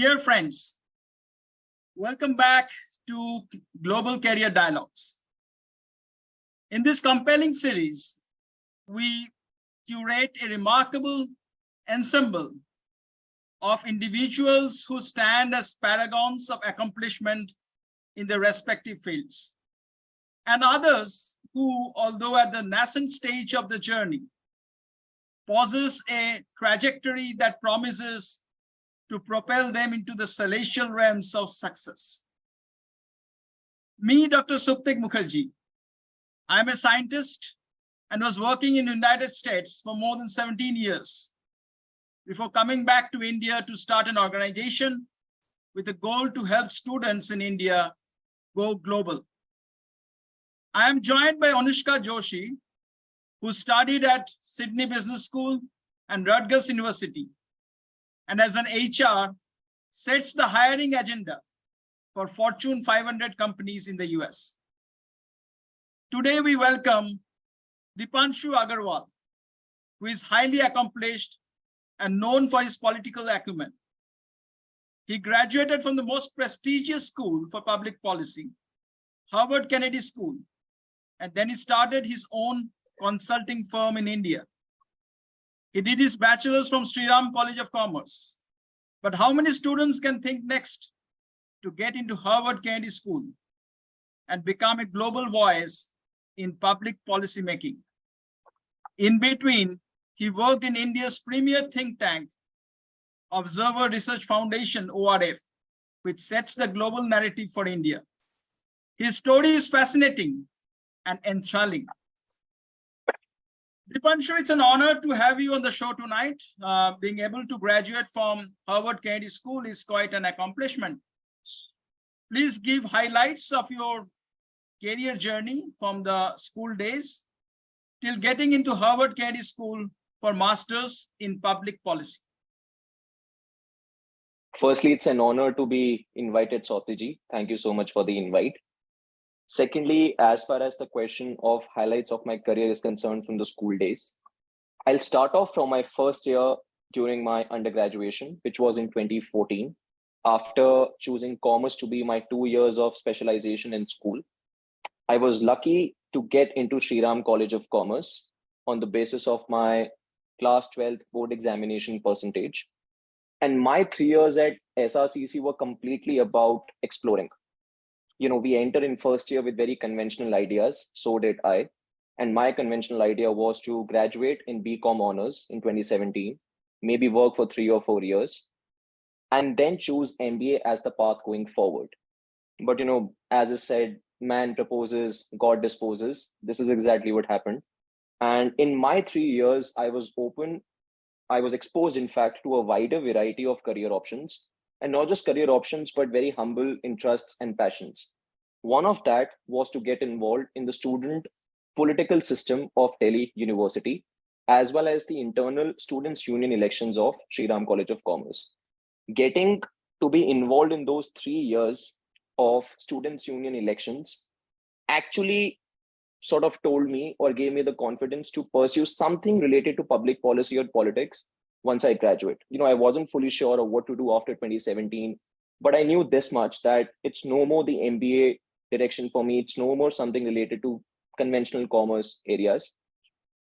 Dear friends, welcome back to Global Career Dialogues. In this compelling series, we curate a remarkable ensemble of individuals who stand as paragons of accomplishment in their respective fields, and others who, although at the nascent stage of the journey, possess a trajectory that promises to propel them into the celestial realms of success. Me, Dr. Suptik Mukherjee, I'm a scientist and was working in the United States for more than 17 years before coming back to India to start an organization with the goal to help students in India go global. I am joined by Anushka Joshi, who studied at Sydney Business School and Rutgers University, and as an HR, sets the hiring agenda for Fortune 500 companies in the US. Today, we welcome Deepanshu Aggarwal, who is highly accomplished and known for his political acumen. He graduated from the most prestigious school for public policy, Harvard Kennedy School, and then he started his own consulting firm in India. He did his bachelor's from Shri College of Commerce. But how many students can think next to get into Harvard Kennedy School and become a global voice in public policy making? In between, he worked in India's premier think tank, Observer Research Foundation, ORF, which sets the global narrative for India. His story is fascinating and enthralling. Deepanshu, it's an honor to have you on the show tonight. Being able to graduate from Harvard Kennedy School is quite an accomplishment. Please give highlights of your career journey from the school days till getting into Harvard Kennedy School for Masters in Public Policy. Firstly, it's an honor to be invited, Sautiji. Thank you so much for the invite. Secondly, as far as the question of highlights of my career is concerned from the school days, I'll start off from my first year during my undergraduation, which was in 2014, after choosing commerce to be my 2 years of specialization in school. I was lucky to get into Shri College of Commerce on the basis of my class 12th board examination percentage. And my 3 years at SRCC were completely about exploring. We enter in first year with very conventional ideas. So did I. And my conventional idea was to graduate in BCom honors in 2017, maybe work for 3 or 4 years, and then choose MBA as the path going forward. But, as I said, man proposes, God disposes. This is exactly what happened. And in my 3 years, I was exposed, in fact, to a wider variety of career options. And not just career options, but very humble interests and passions. One of that was to get involved in the student political system of Delhi University, as well as the internal students' union elections of Shri College of Commerce. Getting to be involved in those 3 years of students' union elections actually sort of told me or gave me the confidence to pursue something related to public policy or politics once I graduate. I wasn't fully sure of what to do after 2017, but I knew this much, that it's no more the MBA direction for me. It's no more something related to conventional commerce areas.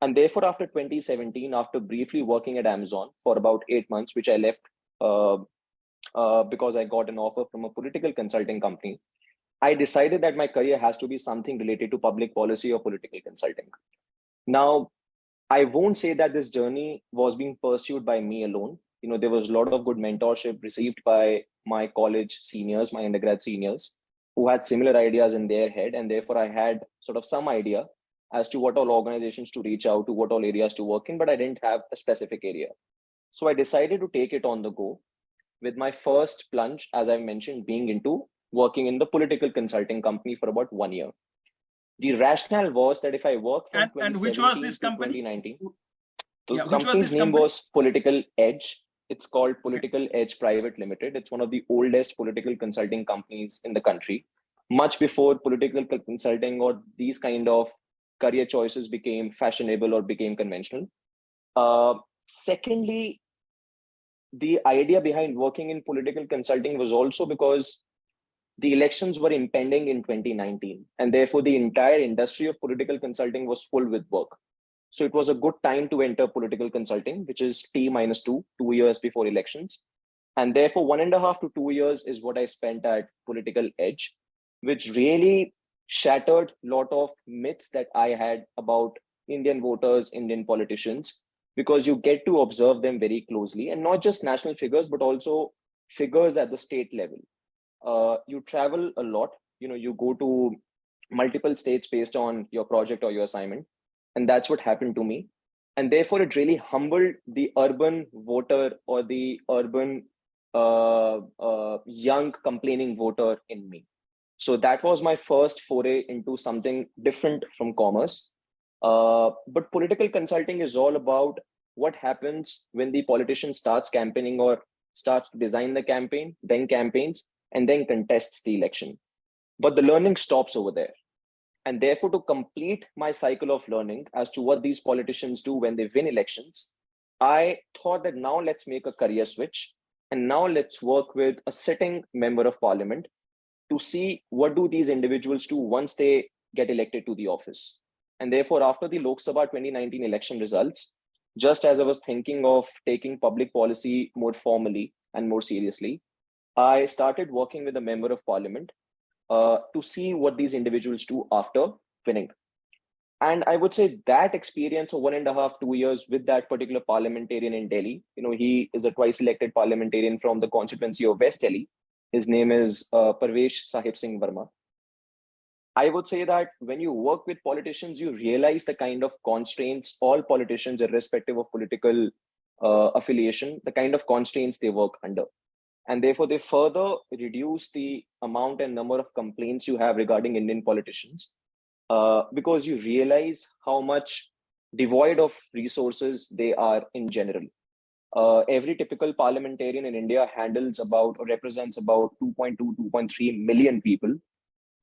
And therefore, after 2017, after briefly working at Amazon for about 8 months, which I left because I got an offer from a political consulting company, I decided that my career has to be something related to public policy or political consulting. Now, I won't say that this journey was being pursued by me alone. There was a lot of good mentorship received by my college seniors, my undergrad seniors, who had similar ideas in their head. And therefore, I had sort of some idea as to what all organizations to reach out to, what all areas to work in, but I didn't have a specific area. So I decided to take it on the go, with my first plunge, as I mentioned, being into working in the political consulting company for about 1 year. The rationale was that if I work from 2017 and which was this to company? 2019, Yeah, the company's name was Political Edge. It's called Political Edge Private Limited. It's one of the oldest political consulting companies in the country. Much before political consulting or these kind of career choices became fashionable or became conventional. Secondly, the idea behind working in political consulting was also because the elections were impending in 2019, and therefore the entire industry of political consulting was full with work. So it was a good time to enter political consulting, which is T minus 2 years before elections. And therefore, 1.5 to 2 years is what I spent at Political Edge, which really shattered a lot of myths that I had about Indian voters, Indian politicians, because you get to observe them very closely, and not just national figures, but also figures at the state level. You travel a lot, you go to multiple states based on your project or your assignment. And that's what happened to me. And therefore, it really humbled the urban voter or the urban young complaining voter in me. So that was my first foray into something different from commerce. But political consulting is all about what happens when the politician starts campaigning or starts to design the campaign, then campaigns, and then contests the election. But the learning stops over there. And therefore, to complete my cycle of learning as to what these politicians do when they win elections, I thought that now let's make a career switch. And now let's work with a sitting member of parliament to see what do these individuals do once they get elected to the office. And therefore, after the Lok Sabha 2019 election results, just as I was thinking of taking public policy more formally and more seriously, I started working with a member of parliament to see what these individuals do after winning. And I would say that experience of 1.5 to 2 years with that particular parliamentarian in Delhi, he is a twice elected parliamentarian from the constituency of West Delhi. His name is Parvesh Sahib Singh Verma. I would say that when you work with politicians, you realize the kind of constraints all politicians, irrespective of political affiliation, the kind of constraints they work under. And therefore, they further reduce the amount and number of complaints you have regarding Indian politicians, because you realize how much devoid of resources they are in general. Every typical parliamentarian in India handles about or represents about 2.2, 2.3 million people.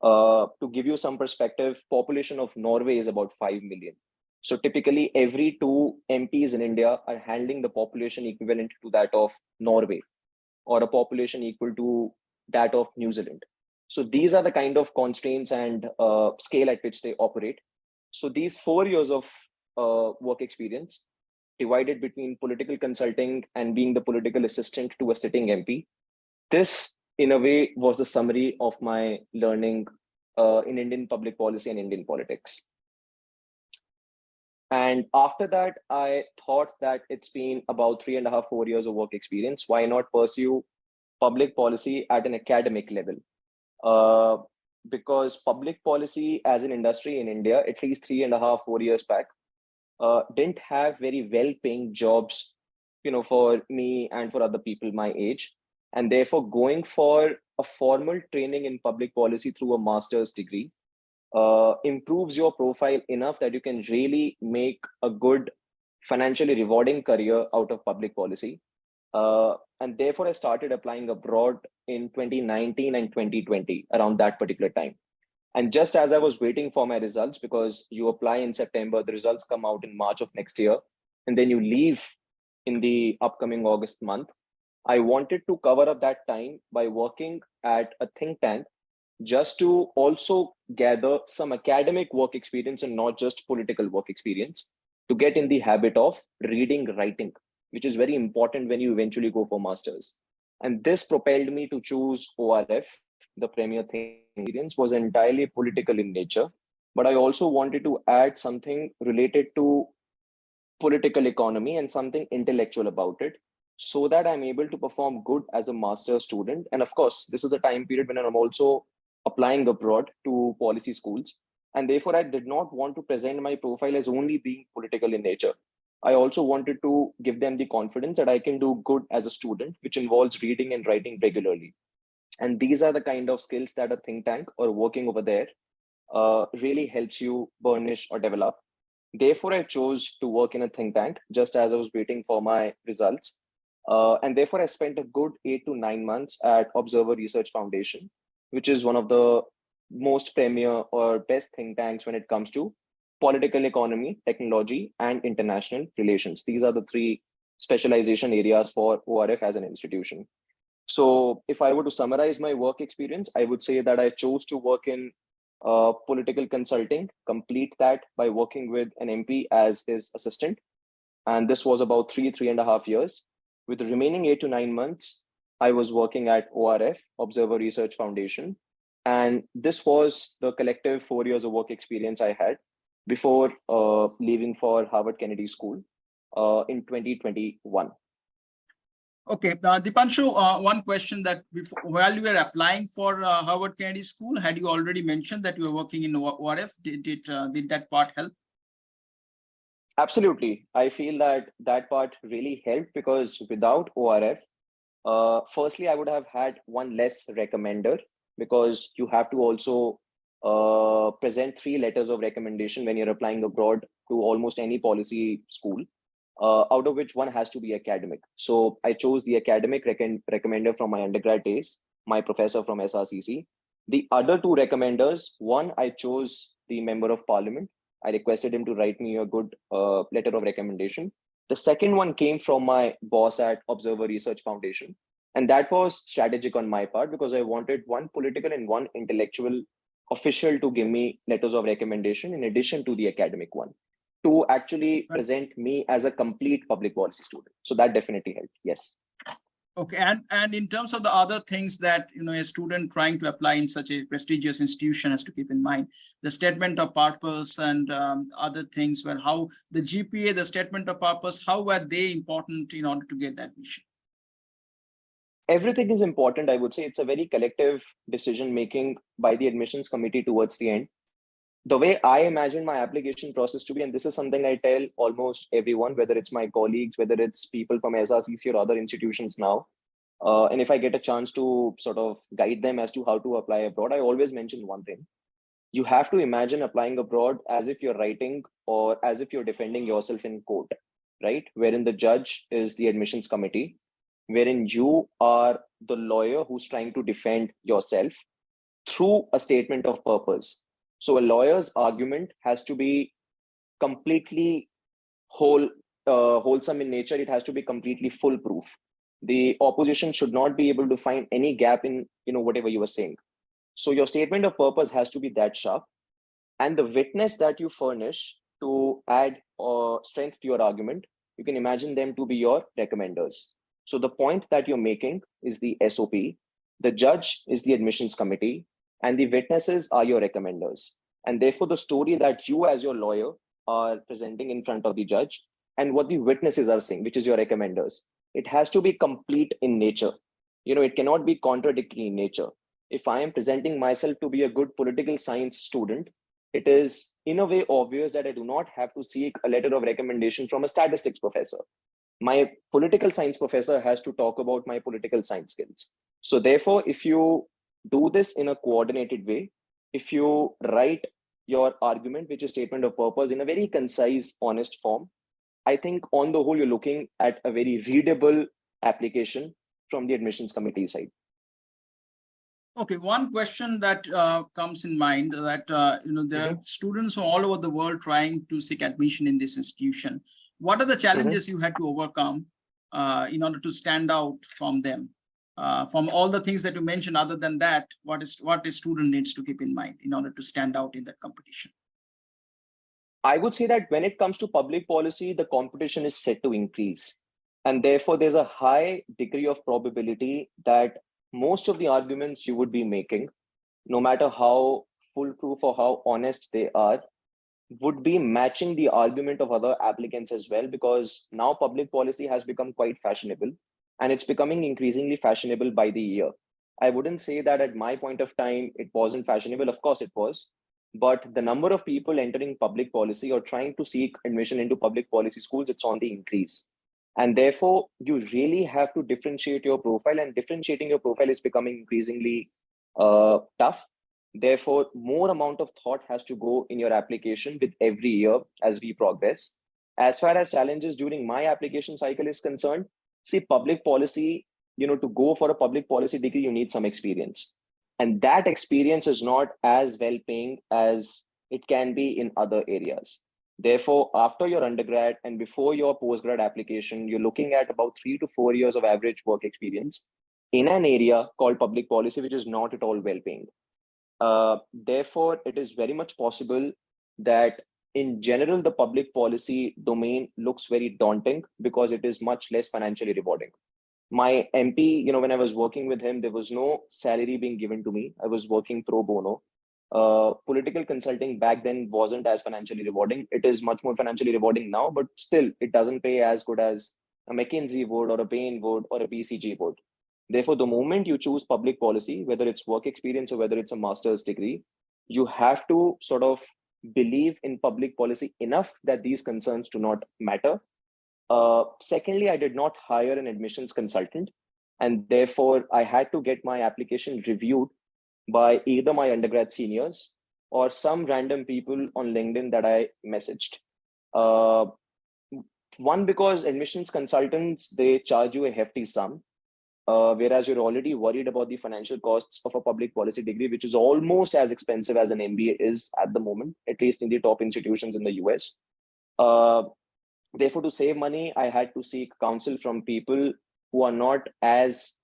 To give you some perspective, population of Norway is about 5 million. So typically every two MPs in India are handling the population equivalent to that of Norway, or a population equal to that of New Zealand. So these are the kind of constraints and scale at which they operate. So these 4 years of work experience, divided between political consulting and being the political assistant to a sitting MP, this in a way was the summary of my learning in Indian public policy and Indian politics. And after that, I thought that it's been about 3.5, 4 years of work experience. Why not pursue public policy at an academic level? Because public policy as an industry in India, at least 3.5, 4 years back, didn't have very well-paying jobs, for me and for other people my age. And therefore, going for a formal training in public policy through a master's degree improves your profile enough that you can really make a good, financially rewarding career out of public policy. And therefore, I started applying abroad in 2019 and 2020, around that particular time. And just as I was waiting for my results, because you apply in September, the results come out in March of next year, and then you leave in the upcoming August month, I wanted to cover up that time by working at a think tank, just to also gather some academic work experience and not just political work experience, to get in the habit of reading, writing, which is very important when you eventually go for masters. And this propelled me to choose ORF. The premier thing experience was entirely political in nature, but I also wanted to add something related to political economy and something intellectual about it, so that I'm able to perform good as a master's student. And of course, this is a time period when I'm also applying abroad to policy schools. And therefore, I did not want to present my profile as only being political in nature. I also wanted to give them the confidence that I can do good as a student, which involves reading and writing regularly. And these are the kind of skills that a think tank or working over there really helps you burnish or develop. Therefore, I chose to work in a think tank just as I was waiting for my results. And therefore, I spent a good 8 to 9 months at Observer Research Foundation, which is one of the most premier or best think tanks when it comes to political economy, technology, and international relations. These are the three specialization areas for ORF as an institution. So if I were to summarize my work experience, I would say that I chose to work in political consulting, complete that by working with an MP as his assistant. And this was about 3.5 years. With the remaining 8 to 9 months, I was working at ORF, Observer Research Foundation. And this was the collective 4 years of work experience I had before leaving for Harvard Kennedy School in 2021. Okay, Deepanshu, one question that while you were applying for Harvard Kennedy School, had you already mentioned that you were working in ORF? Did that part help? Absolutely. I feel that that part really helped because without ORF, firstly, I would have had one less recommender because you have to also present 3 letters of recommendation when you're applying abroad to almost any policy school, out of which one has to be academic. So I chose the academic recommender from my undergrad days, my professor from SRCC. The other 2 recommenders, one, I chose the member of parliament. I requested him to write me a good letter of recommendation. The second one came from my boss at Observer Research Foundation. And that was strategic on my part because I wanted one political and one intellectual official to give me letters of recommendation in addition to the academic one, to actually present me as a complete public policy student. So that definitely helped. Yes. Okay, and in terms of the other things that a student trying to apply in such a prestigious institution has to keep in mind, the statement of purpose and other things, where how the GPA, the statement of purpose, how were they important in order to get that admission? Everything is important. I would say it's a very collective decision making by the admissions committee towards the end. The way I imagine my application process to be, and this is something I tell almost everyone, whether it's my colleagues, whether it's people from SRCC or other institutions now, and if I get a chance to sort of guide them as to how to apply abroad, I always mention one thing. You have to imagine applying abroad as if you're writing or as if you're defending yourself in court, right? Wherein the judge is the admissions committee, wherein you are the lawyer who's trying to defend yourself through a statement of purpose. So a lawyer's argument has to be completely wholesome in nature. It has to be completely foolproof. The opposition should not be able to find any gap in whatever you were saying. So your statement of purpose has to be that sharp, and the witness that you furnish to add strength to your argument, you can imagine them to be your recommenders. So the point that you're making is the SOP, the judge is the admissions committee, and the witnesses are your recommenders. And therefore, the story that you as your lawyer are presenting in front of the judge and what the witnesses are saying, which is your recommenders, it has to be complete in nature. It cannot be contradictory in nature. If I am presenting myself to be a good political science student, it is in a way obvious that I do not have to seek a letter of recommendation from a statistics professor. My political science professor has to talk about my political science skills. So therefore, if you do this in a coordinated way, if you write your argument, which is statement of purpose, in a very concise, honest form, I think on the whole, you're looking at a very readable application from the admissions committee side. Okay, one question that comes in mind that there are students from all over the world trying to seek admission in this institution. What are the challenges you had to overcome in order to stand out from them? From all the things that you mentioned, other than that, what a student needs to keep in mind in order to stand out in that competition? I would say that when it comes to public policy, the competition is set to increase. And therefore, there's a high degree of probability that most of the arguments you would be making, no matter how foolproof or how honest they are, would be matching the argument of other applicants as well, because now public policy has become quite fashionable and it's becoming increasingly fashionable by the year. I wouldn't say that at my point of time, it wasn't fashionable. Of course it was, but the number of people entering public policy or trying to seek admission into public policy schools, it's on the increase. And therefore, you really have to differentiate your profile, and differentiating your profile is becoming increasingly tough. Therefore, more amount of thought has to go in your application with every year as we progress. As far as challenges during my application cycle is concerned, see, public policy, to go for a public policy degree, you need some experience. And that experience is not as well paying as it can be in other areas. Therefore, after your undergrad and before your postgrad application, you're looking at about 3 to 4 years of average work experience in an area called public policy, which is not at all well paying. Therefore, it is very much possible that in general, the public policy domain looks very daunting because it is much less financially rewarding. My MP, when I was working with him, there was no salary being given to me. I was working pro bono. Political consulting back then wasn't as financially rewarding. It is much more financially rewarding now, but still, it doesn't pay as good as a McKinsey would or a Bain would or a BCG would. Therefore, the moment you choose public policy, whether it's work experience or whether it's a master's degree, you have to sort of believe in public policy enough that these concerns do not matter. Secondly, I did not hire an admissions consultant, and therefore I had to get my application reviewed by either my undergrad seniors or some random people on LinkedIn that I messaged. One, because admissions consultants, they charge you a hefty sum, whereas you're already worried about the financial costs of a public policy degree, which is almost as expensive as an MBA is at the moment, at least in the top institutions in the US. Therefore, to save money, I had to seek counsel from people who are not as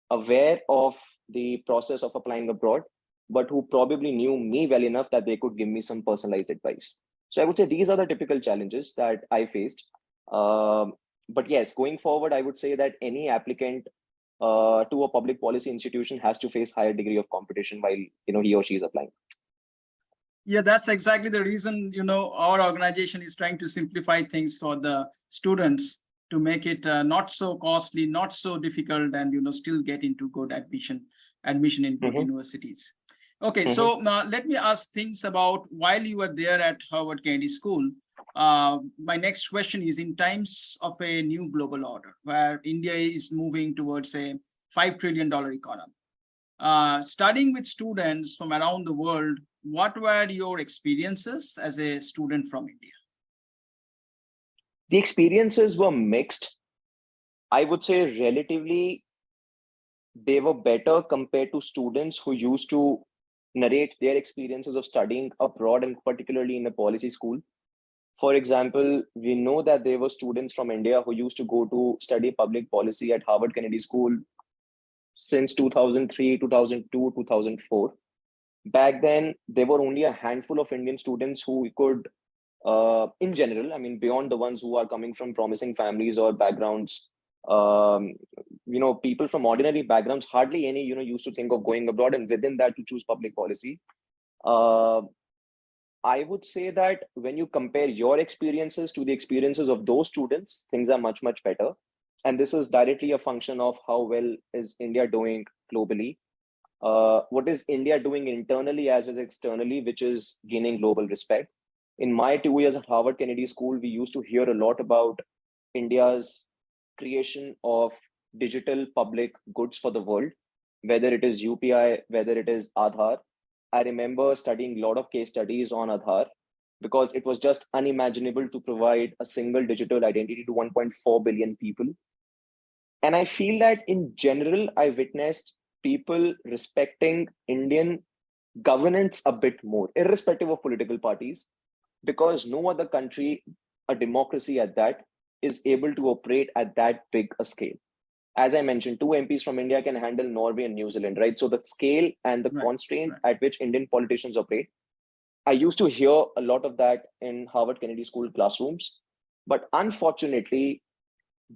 aware of the process of applying abroad, but who probably knew me well enough that they could give me some personalized advice. So I would say these are the typical challenges that I faced. But yes, going forward, I would say that any applicant to a public policy institution has to face higher degree of competition while he or she is applying. Yeah, that's exactly the reason, our organization is trying to simplify things for the students to make it not so costly, not so difficult, and, still get into good admission in good universities. Okay, so let me ask things about while you were there at Harvard Kennedy School. My next question is, in times of a new global order where India is moving towards a $5 trillion economy, studying with students from around the world, what were your experiences as a student from India? The experiences were mixed. I would say relatively, they were better compared to students who used to narrate their experiences of studying abroad and particularly in a policy school. For example, we know that there were students from India who used to go to study public policy at Harvard Kennedy School since 2003, 2002, 2004. Back then, there were only a handful of Indian students who could, in general, I mean, beyond the ones who are coming from promising families or backgrounds, people from ordinary backgrounds, hardly any, used to think of going abroad, and within that to choose public policy. I would say that when you compare your experiences to the experiences of those students, things are much, much better. And this is directly a function of how well is India doing globally. What is India doing internally as well as externally, which is gaining global respect. In my 2 years at Harvard Kennedy School, we used to hear a lot about India's creation of digital public goods for the world, whether it is UPI, whether it is Aadhaar. I remember studying a lot of case studies on Aadhaar because it was just unimaginable to provide a single digital identity to 1.4 billion people. And I feel that in general, I witnessed people respecting Indian governance a bit more, irrespective of political parties, because no other country, a democracy at that, is able to operate at that big a scale. As I mentioned, 2 MPs from India can handle Norway and New Zealand, right? So the scale and the constraint at which Indian politicians operate, I used to hear a lot of that in Harvard Kennedy School classrooms. But unfortunately,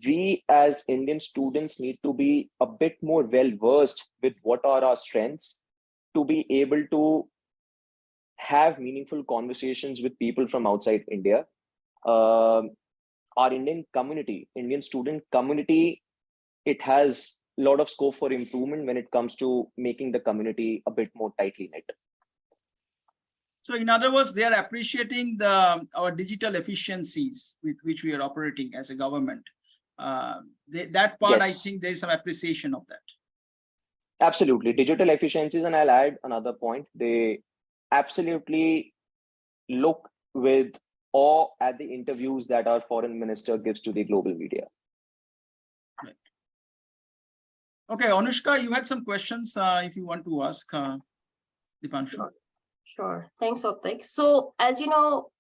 we as Indian students need to be a bit more well-versed with what are our strengths to be able to have meaningful conversations with people from outside India. Our Indian community, Indian student community, it has a lot of scope for improvement when it comes to making the community a bit more tightly knit. So in other words, they are appreciating our digital efficiencies with which we are operating as a government. That part, yes. I think there is some appreciation of that. Absolutely. Digital efficiencies, and I'll add another point. They absolutely look with awe at the interviews that our foreign minister gives to the global media. Right. Okay, Anushka, you had some questions if you want to ask Deepanshu. Sure. Thanks, Optik. So as you know,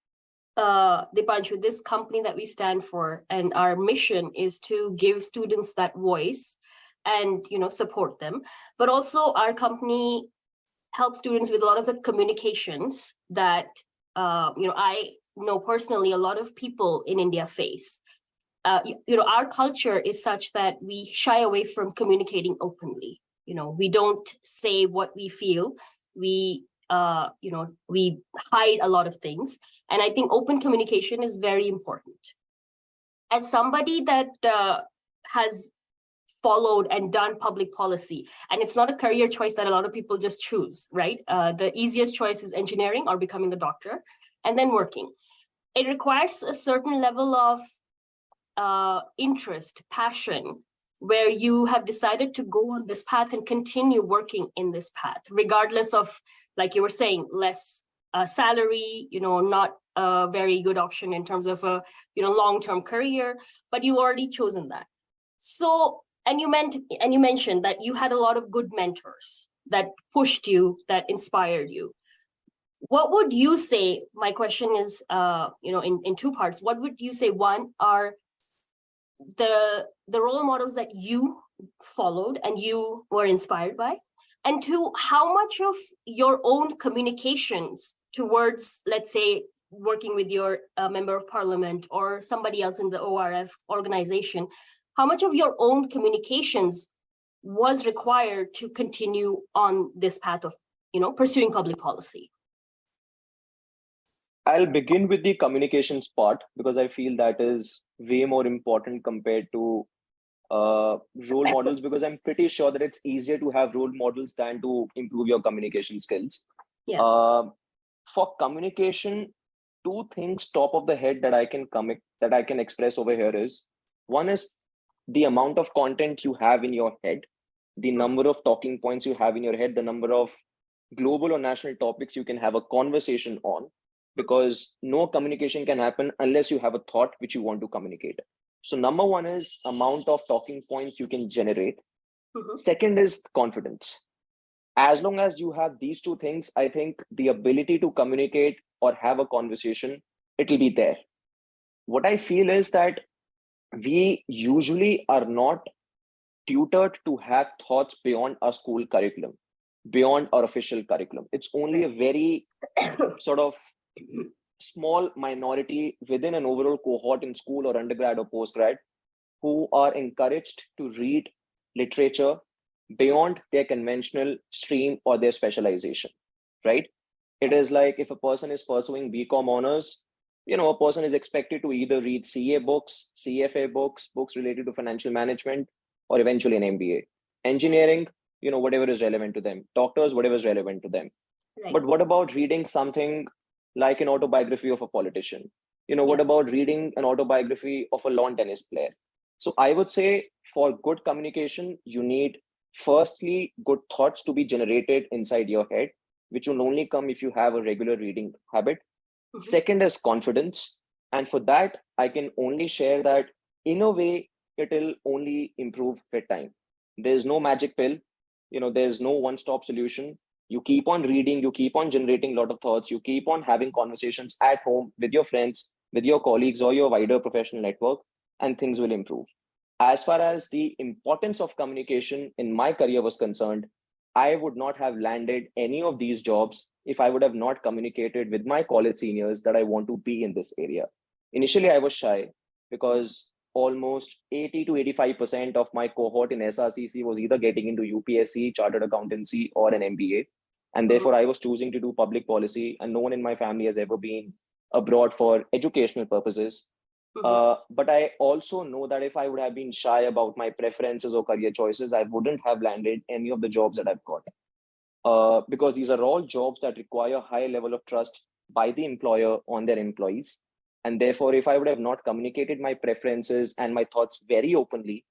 Deepanshu, this company that we stand for and our mission is to give students that voice and, support them. But also our company helps students with a lot of the communications that, I know personally a lot of people in India face. Our culture is such that we shy away from communicating openly. We don't say what we feel. We hide a lot of things. And I think open communication is very important. As somebody that has followed and done public policy, and it's not a career choice that a lot of people just choose, right? The easiest choice is engineering or becoming a doctor and then working. It requires a certain level of interest, passion, where you have decided to go on this path and continue working in this path, regardless of, like you were saying, less salary, not a very good option in terms of a long-term career, but you already chosen that. So, and you mentioned that you had a lot of good mentors that pushed you, that inspired you. What would you say? My question is, in two parts. What would you say? One are the role models that you followed and you were inspired by, and two, how much of your own communications towards, let's say, working with your member of parliament or somebody else in the ORF organization, how much of your own communications was required to continue on this path of, pursuing public policy? I'll begin with the communications part because I feel that is way more important compared to role models, because I'm pretty sure that it's easier to have role models than to improve your communication skills. Yeah. For communication, two things top of the head that I can express over here is, one is the amount of content you have in your head, the number of talking points you have in your head, the number of global or national topics you can have a conversation on, because no communication can happen unless you have a thought which you want to communicate. So number one is amount of talking points you can generate. Second is confidence. As long as you have these two things, I think the ability to communicate or have a conversation, it'll be there. What I feel is that we usually are not tutored to have thoughts beyond our school curriculum, beyond our official curriculum. It's only a very sort of small minority within an overall cohort in school or undergrad or postgrad who are encouraged to read literature beyond their conventional stream or their specialization, right? It is like if a person is pursuing BCom honors, a person is expected to either read CA books, CFA books, books related to financial management, or eventually an MBA. Engineering, whatever is relevant to them. Doctors, whatever is relevant to them. Right. But what about reading something like an autobiography of a politician? What about reading an autobiography of a lawn tennis player? So I would say for good communication, you need firstly good thoughts to be generated inside your head, which will only come if you have a regular reading habit. Second is confidence. And for that, I can only share that in a way, it'll only improve with time. There's no magic pill. There's no one-stop solution. You keep on reading, you keep on generating a lot of thoughts, you keep on having conversations at home with your friends, with your colleagues or your wider professional network, and things will improve. As far as the importance of communication in my career was concerned, I would not have landed any of these jobs if I would have not communicated with my college seniors that I want to be in this area. Initially, I was shy because almost 80 to 85% of my cohort in SRCC was either getting into UPSC, chartered accountancy, or an MBA. And therefore, I was choosing to do public policy, and no one in my family has ever been abroad for educational purposes. But I also know that if I would have been shy about my preferences or career choices, I wouldn't have landed any of the jobs that I've got. Because these are all jobs that require a high level of trust by the employer on their employees. And therefore, if I would have not communicated my preferences and my thoughts very openly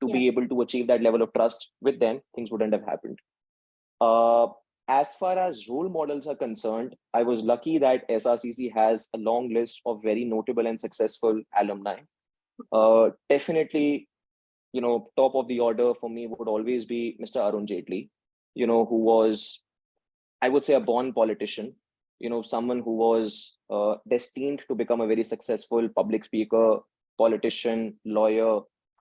to be able to achieve that level of trust with them, things wouldn't have happened. As far as role models are concerned, I was lucky that SRCC has a long list of very notable and successful alumni. Definitely, top of the order for me would always be Mr. Arun Jaitley, who was, I would say, a born politician. someone who was destined to become a very successful public speaker, politician, lawyer,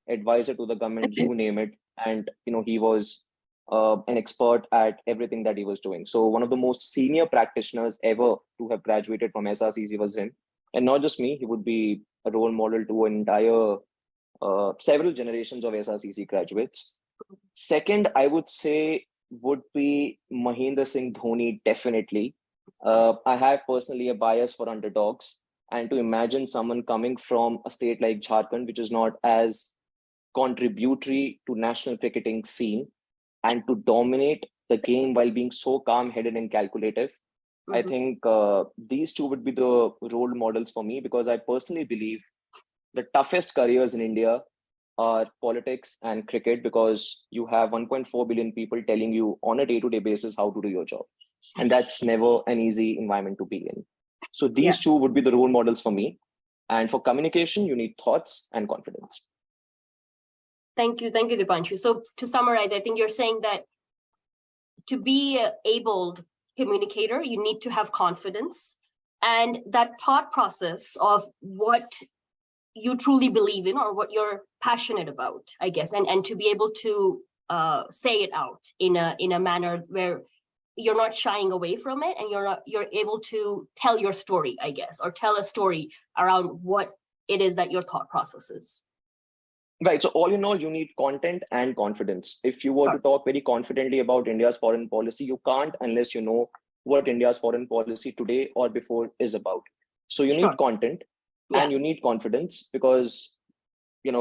advisor to the government, you name it. And, he was an expert at everything that he was doing. So one of the most senior practitioners ever to have graduated from SRCC was him. And not just me, he would be a role model to an entire several generations of SRCC graduates. Second, I would say would be Mahendra Singh Dhoni, definitely. I have personally a bias for underdogs, and to imagine someone coming from a state like Jharkhand, which is not as contributory to national cricketing scene, and to dominate the game while being so calm-headed and calculative. I think these two would be the role models for me, because I personally believe the toughest careers in India are politics and cricket, because you have 1.4 billion people telling you on a day-to-day basis how to do your job. And that's never an easy environment to be in. So these two would be the role models for me. And for communication, you need thoughts and confidence. Thank you, Deepanshu. So to summarize, I think you're saying that to be an abled communicator, you need to have confidence, and that thought process of what you truly believe in or what you're passionate about, I guess, and to be able to say it out in a manner where you're not shying away from it, and you're able to tell your story, I guess, or tell a story around what it is that your thought process is. Right. So all in all, you need content and confidence. If you were to talk very confidently about India's foreign policy, you can't unless you know what India's foreign policy today or before is about. So you need content and you need confidence, because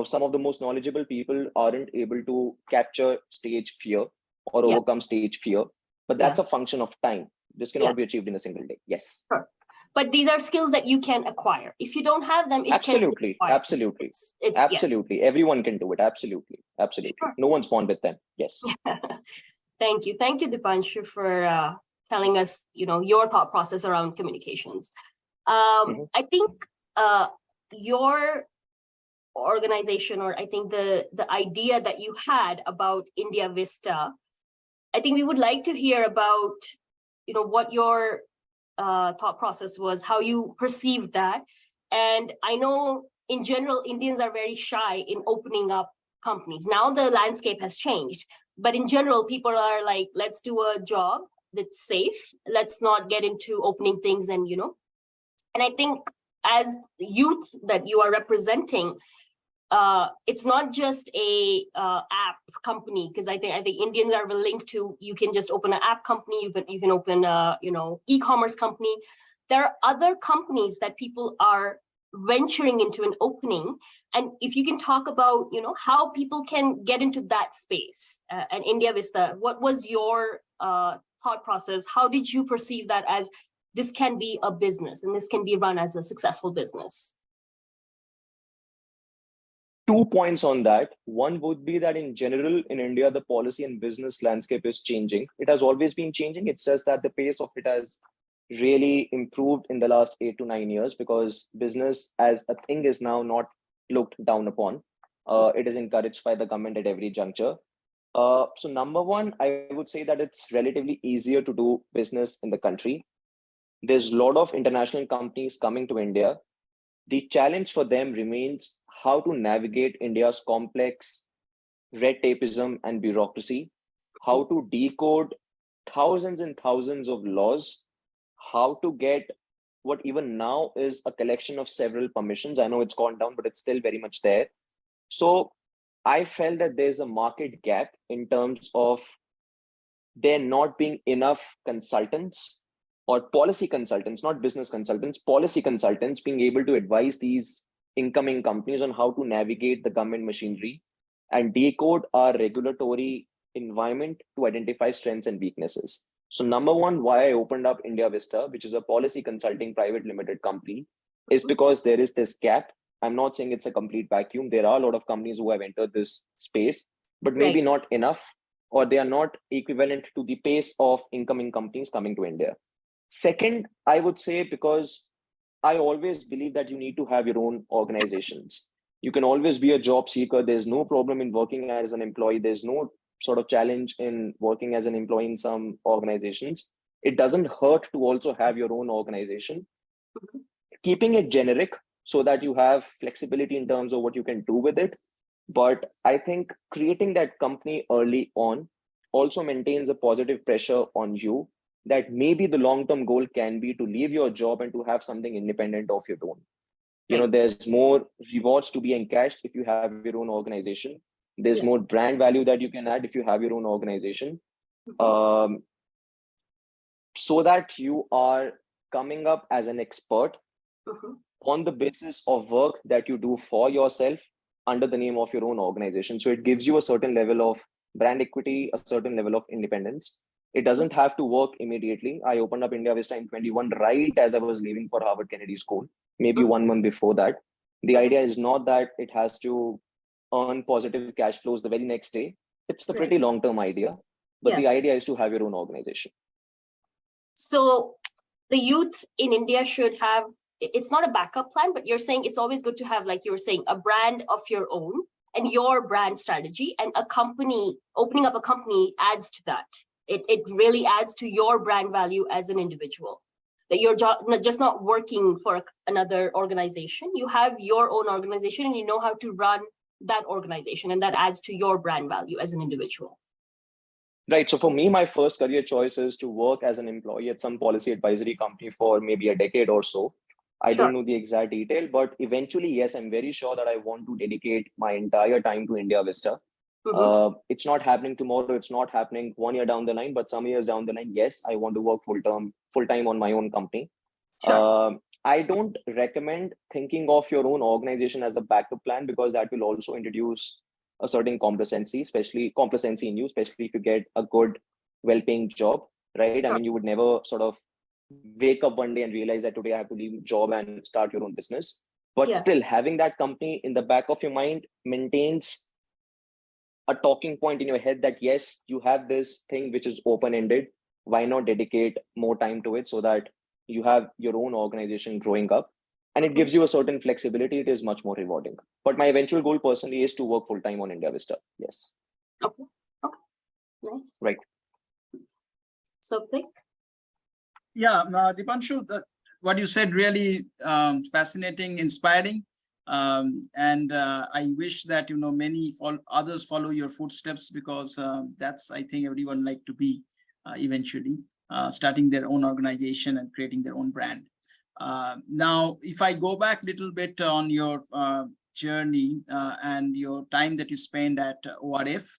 some of the most knowledgeable people aren't able to capture stage fear or overcome stage fear. But that's a function of time. This cannot be achieved in a single day. Yes. Sure. But these are skills that you can acquire. If you don't have them, it absolutely, can be absolutely, absolutely. Yes. Everyone can do it. Absolutely, absolutely. Sure. No one's born with them. Yes. Thank you, Deepanshu, for telling us, your thought process around communications. I think your organization, or I think the idea that you had about India Vista, I think we would like to hear about, what your thought process was, how you perceived that. And I know in general, Indians are very shy in opening up companies. Now the landscape has changed, but in general, people are like, let's do a job that's safe. Let's not get into opening things and I think as youth that you are representing, it's not just a app company, because I think Indians are linked to, you can just open an app company, you can open a e-commerce company. There are other companies that people are venturing into and opening, and if you can talk about how people can get into that space and India Vista, what was your thought process? How did you perceive that as this can be a business and this can be run as a successful business? 2 points on that. One would be that in general, in India, the policy and business landscape is changing. It has always been changing. It's just that the pace of it has really improved in the last 8 to 9 years, because business as a thing is now not looked down upon. It is encouraged by the government at every juncture. So number one, I would say that it's relatively easier to do business in the country. There's a lot of international companies coming to India. The challenge for them remains how to navigate India's complex red tapeism and bureaucracy, how to decode thousands and thousands of laws, how to get what even now is a collection of several permissions. I know it's gone down, but it's still very much there. So I felt that there's a market gap in terms of there not being enough consultants or policy consultants, not business consultants, policy consultants being able to advise these incoming companies on how to navigate the government machinery and decode our regulatory environment to identify strengths and weaknesses. So number one, why I opened up India Vista, which is a policy consulting private limited company, is because there is this gap. I'm not saying it's a complete vacuum. There are a lot of companies who have entered this space, but maybe not enough, or they are not equivalent to the pace of incoming companies coming to India. Second, I would say, because I always believe that you need to have your own organizations. You can always be a job seeker. There's no problem in working as an employee. There's no sort of challenge in working as an employee in some organizations. it doesn't hurt to also have your own organization, keeping it generic so that you have flexibility in terms of what you can do with it. But I think creating that company early on also maintains a positive pressure on you that maybe the long-term goal can be to leave your job and to have something independent of your own. You know, there's more rewards to be encashed if you have your own organization. There's more brand value that you can add if you have your own organization. So that you are coming up as an expert on the basis of work that you do for yourself under the name of your own organization. So it gives you a certain level of brand equity, a certain level of independence. It doesn't have to work immediately. I opened up India Vista in 21, right as I was leaving for Harvard Kennedy School, maybe 1 month before that. The idea is not that it has to earn positive cash flows the very next day. It's a pretty long-term idea, but the idea is to have your own organization. So the youth in India should have, it's not a backup plan, but you're saying it's always good to have, like you were saying, a brand of your own and your brand strategy, and a company, opening up a company adds to that. It really adds to your brand value as an individual. That you're just not working for another organization. You have your own organization and you know how to run that organization, and that adds to your brand value as an individual. Right. So for me, my first career choice is to work as an employee at some policy advisory company for maybe a decade or so. I don't know the exact detail, but eventually, yes, I'm very sure that I want to dedicate my entire time to India Vista. It's not happening tomorrow. It's not happening 1 year down the line, but some years down the line, yes, I want to work full time on my own company. I don't recommend thinking of your own organization as a backup plan, because that will also introduce a certain complacency, especially complacency in you, especially if you get a good, well-paying job, right? I mean, you would never sort of wake up one day and realize that today I have to leave job and start your own business. But still, having that company in the back of your mind maintains a talking point in your head that, yes, you have this thing which is open-ended. Why not dedicate more time to it so that you have your own organization growing up? And it gives you a certain flexibility. It is much more rewarding. But my eventual goal personally is to work full-time on India Vista. Yes. Okay. Nice. Right. So, Yeah, Deepanshu, what you said really fascinating, inspiring. And I wish that, many others follow your footsteps, because that's, I think, everyone like to be eventually starting their own organization and creating their own brand. Now, if I go back a little bit on your journey and your time that you spend at ORF,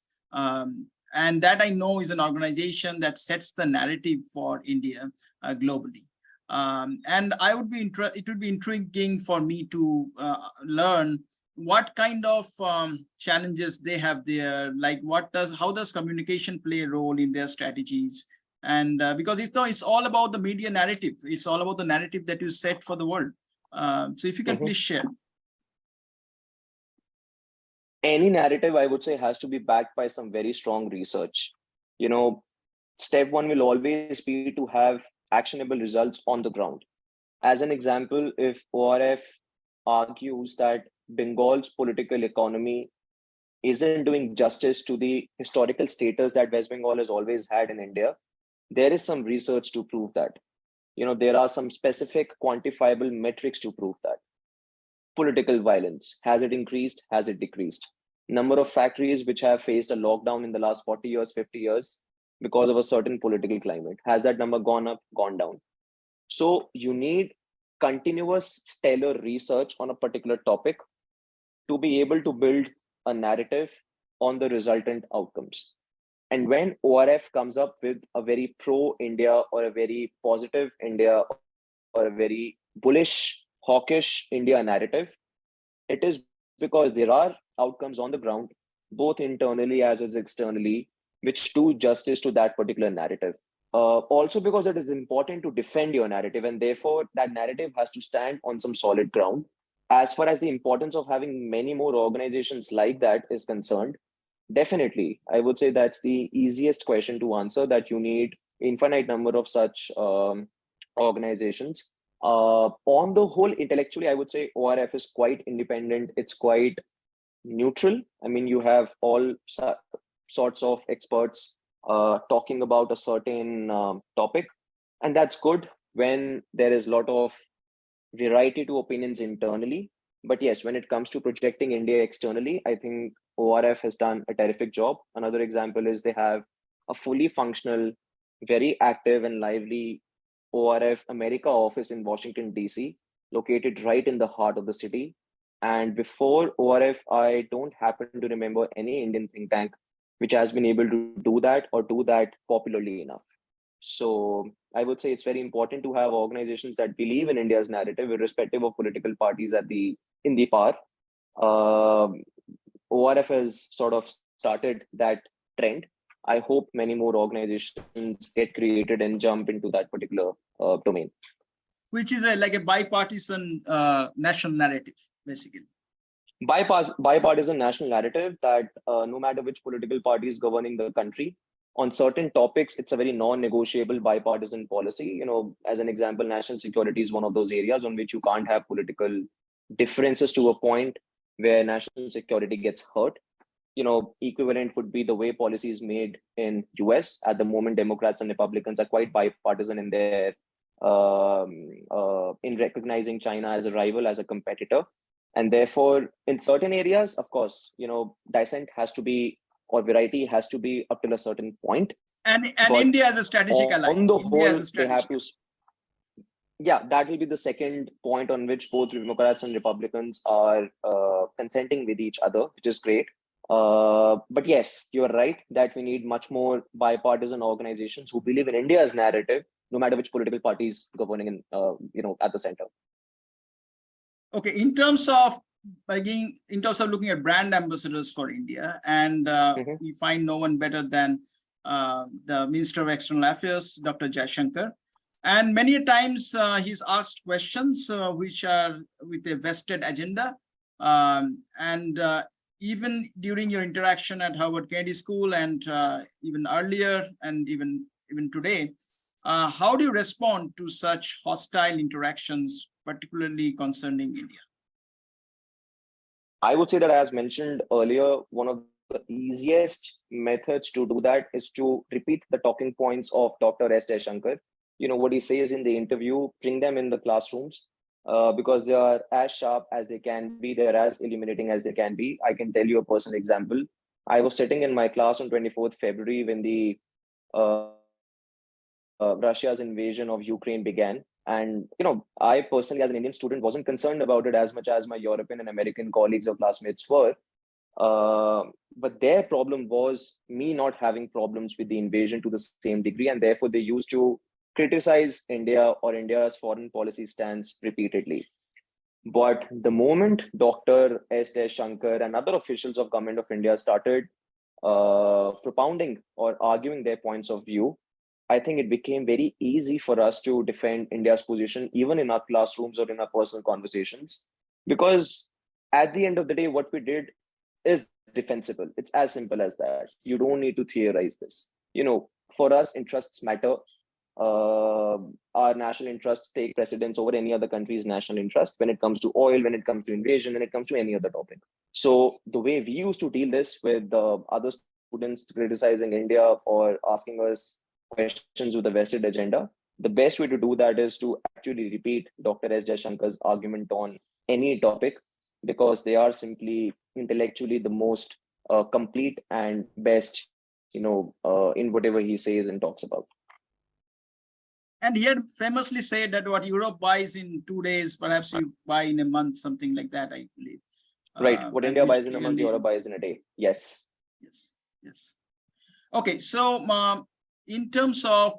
and that I know is an organization that sets the narrative for India globally. And it would be intriguing for me to learn what kind of challenges they have there. Like, how does communication play a role in their strategies? And because it's all about the media narrative, it's all about the narrative that you set for the world. So if you can please share. Any narrative, I would say, has to be backed by some very strong research. Step one will always be to have actionable results on the ground. As an example, if ORF argues that Bengal's political economy isn't doing justice to the historical status that West Bengal has always had in India, there is some research to prove that. There are some specific quantifiable metrics to prove that. Political violence, has it increased? Has it decreased? Number of factories which have faced a lockdown in the last 40 years, 50 years, because of a certain political climate, has that number gone up, gone down? So you need continuous stellar research on a particular topic to be able to build a narrative on the resultant outcomes. And when ORF comes up with a very pro-India or a very positive India or a very bullish, hawkish India narrative, it is because there are outcomes on the ground, both internally as well as externally, which do justice to that particular narrative. Also because it is important to defend your narrative, and therefore that narrative has to stand on some solid ground. As far as the importance of having many more organizations like that is concerned, definitely, I would say that's the easiest question to answer, that you need infinite number of such organizations. On the whole, intellectually, I would say ORF is quite independent. It's quite neutral. I mean, you have all sorts of experts talking about a certain topic. And that's good when there is a lot of variety to opinions internally. But yes, when it comes to projecting India externally, I think ORF has done a terrific job. Another example is they have a fully functional, very active and lively ORF America office in Washington, D.C., located right in the heart of the city. And before ORF, I don't happen to remember any Indian think tank which has been able to do that or do that popularly enough. So I would say it's very important to have organizations that believe in India's narrative, irrespective of political parties at the in the power. Um ORF has sort of started that trend. I hope many more organizations get created and jump into that particular domain. Which is like a bipartisan national narrative, basically. Bipartisan national narrative that no matter which political party is governing the country, on certain topics, it's a very non-negotiable bipartisan policy. As an example, national security is one of those areas on which you can't have political differences to a point where national security gets hurt. Equivalent would be the way policy is made in US. At the moment, Democrats and Republicans are quite bipartisan in their in recognizing China as a rival, as a competitor. And therefore, in certain areas, of course, dissent has to be, or variety has to be up till a certain point. And India as a strategic ally. On the whole, they have to. Yeah, that will be the second point on which both Democrats and Republicans are consenting with each other, which is great. But yes, you're right that we need much more bipartisan organizations who believe in India's narrative, no matter which political party is governing at the center. Okay, in terms of looking at brand ambassadors for India, and we find no one better than the Minister of External Affairs, Dr. Jaishankar. And many times he's asked questions which are with a vested agenda. Even during your interaction at Harvard Kennedy School and even earlier and even today, how do you respond to such hostile interactions, particularly concerning India? I would say that, as mentioned earlier, one of the easiest methods to do that is to repeat the talking points of Dr. S. Jaishankar. What he says in the interview, bring them in the classrooms because they are as sharp as they can be, they're as illuminating as they can be. I can tell you a personal example. I was sitting in my class on 24th February when the Russia's invasion of Ukraine began. And, I personally, as an Indian student, wasn't concerned about it as much as my European and American colleagues or classmates were. But their problem was me not having problems with the invasion to the same degree. And therefore, they used to criticize India or India's foreign policy stance repeatedly. But the moment Dr. S. Shankar and other officials of Government of India started propounding or arguing their points of view, I think it became very easy for us to defend India's position, even in our classrooms or in our personal conversations, because at the end of the day, what we did is defensible. It's as simple as that. You don't need to theorize this. For us, interests matter. Our national interests take precedence over any other country's national interest when it comes to oil, when it comes to invasion, when it comes to any other topic. So the way we used to deal this with other students criticizing India or asking us questions with a vested agenda, the best way to do that is to actually repeat Dr. S. Jaishankar's argument on any topic, because they are simply intellectually the most complete and best, in whatever he says and talks about. And he had famously said that what Europe buys in 2 days, perhaps you buy in a month, something like that, I believe. Right. What India buys in a month, Europe buys in a day. Yes. Yes. Okay. So in terms of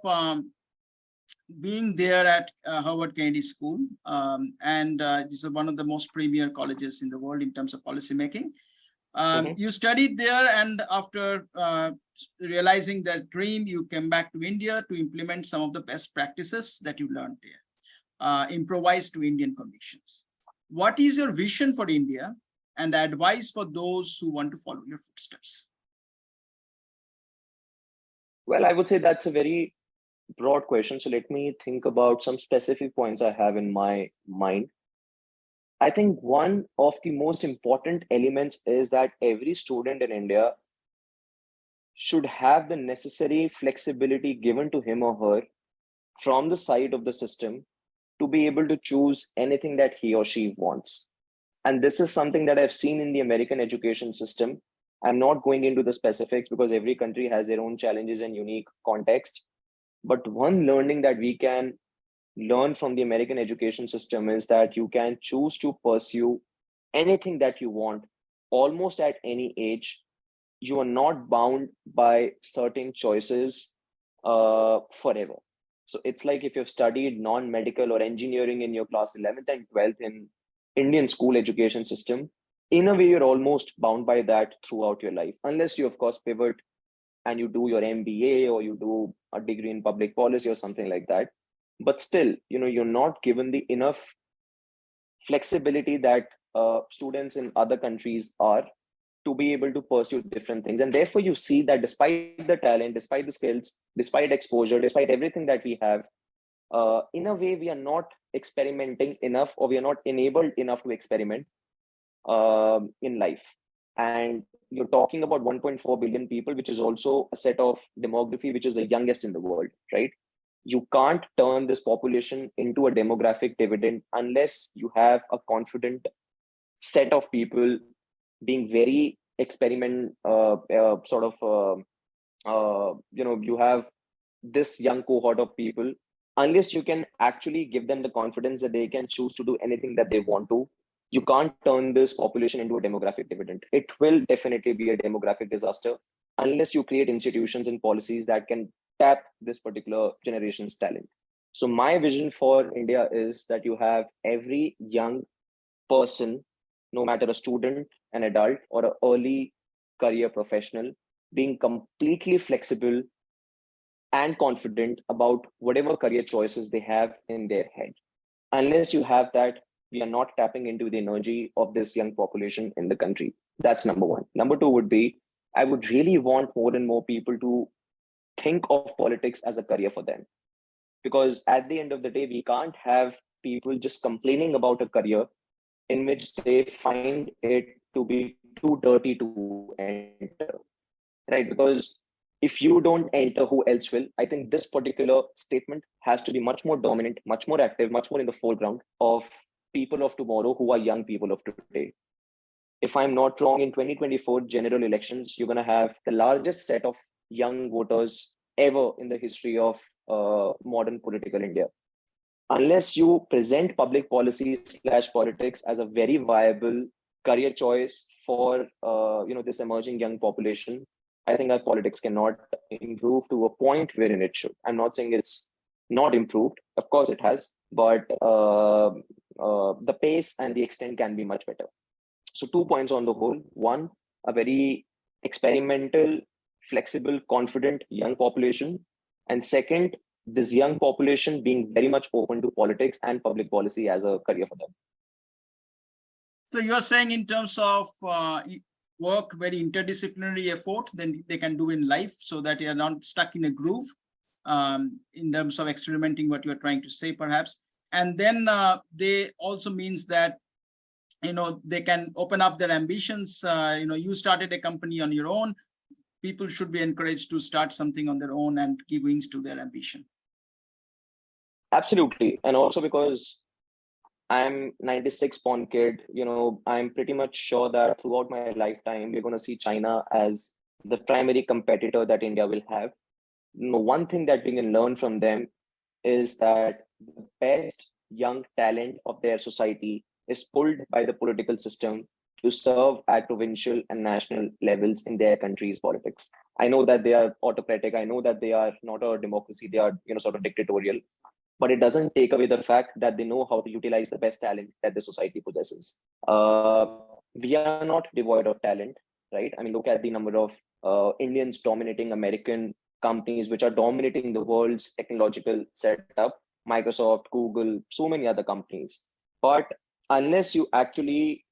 being there at Harvard Kennedy School, and this is one of the most premier colleges in the world in terms of policymaking. You studied there, and after realizing that dream, you came back to India to implement some of the best practices that you learned there, improvise to Indian convictions. What is your vision for India and the advice for those who want to follow your footsteps? Well, I would say that's a very broad question. So let me think about some specific points I have in my mind. I think one of the most important elements is that every student in India should have the necessary flexibility given to him or her from the side of the system to be able to choose anything that he or she wants. And this is something that I've seen in the American education system. I'm not going into the specifics because every country has their own challenges and unique context. But one learning that we can learn from the American education system is that you can choose to pursue anything that you want almost at any age. You are not bound by certain choices forever. So it's like if you've studied non-medical or engineering in your class 11th and 12th in Indian school education system, in a way, you're almost bound by that throughout your life, unless you, of course, pivot and you do your MBA or you do a degree in public policy or something like that. But still, you're not given the enough flexibility that students in other countries are to be able to pursue different things. And therefore, you see that despite the talent, despite the skills, despite exposure, despite everything that we have, in a way, we are not experimenting enough, or we are not enabled enough to experiment in life. And you're talking about 1.4 billion people, which is also a set of demography, which is the youngest in the world, right? You can't turn this population into a demographic dividend unless you have a confident set of people being very experiment you have this young cohort of people. Unless you can actually give them the confidence that they can choose to do anything that they want to, you can't turn this population into a demographic dividend. It will definitely be a demographic disaster unless you create institutions and policies that can tap this particular generation's talent. So my vision for India is that you have every young person, no matter a student, an adult, or an early career professional, being completely flexible and confident about whatever career choices they have in their head. Unless you have that, we are not tapping into the energy of this young population in the country. That's number one. Number two would be, I would really want more and more people to think of politics as a career for them. Because at the end of the day, we can't have people just complaining about a career in which they find it to be too dirty to enter, right? Because if you don't enter, who else will? I think this particular statement has to be much more dominant, much more active, much more in the foreground of people of tomorrow who are young people of today. If I'm not wrong, in 2024 general elections, you're going to have the largest set of young voters ever in the history of modern political India. Unless you present public policy / politics as a very viable career choice for this emerging young population, I think our politics cannot improve to a point wherein it should. I'm not saying it's not improved. Of course it has, but the pace and the extent can be much better. So 2 points on the whole. One, a very experimental, flexible, confident young population. And second, this young population being very much open to politics and public policy as a career for them. So you're saying in terms of work, very interdisciplinary effort, then they can do in life so that you're not stuck in a groove in terms of experimenting what you're trying to say, perhaps. And then they also means that, they can open up their ambitions. You started a company on your own. People should be encouraged to start something on their own and give wings to their ambition. Absolutely. And also because I'm 96 born kid, I'm pretty much sure that throughout my lifetime, we're going to see China as the primary competitor that India will have. One thing that we can learn from them is that the best young talent of their society is pulled by the political system to serve at provincial and national levels in their country's politics. I know that they are autocratic. I know that they are not a democracy. They are, sort of dictatorial. But it doesn't take away the fact that they know how to utilize the best talent that the society possesses. We are not devoid of talent, right? I mean, look at the number of Indians dominating American companies, which are dominating the world's technological setup, Microsoft, Google, so many other companies. But unless you actually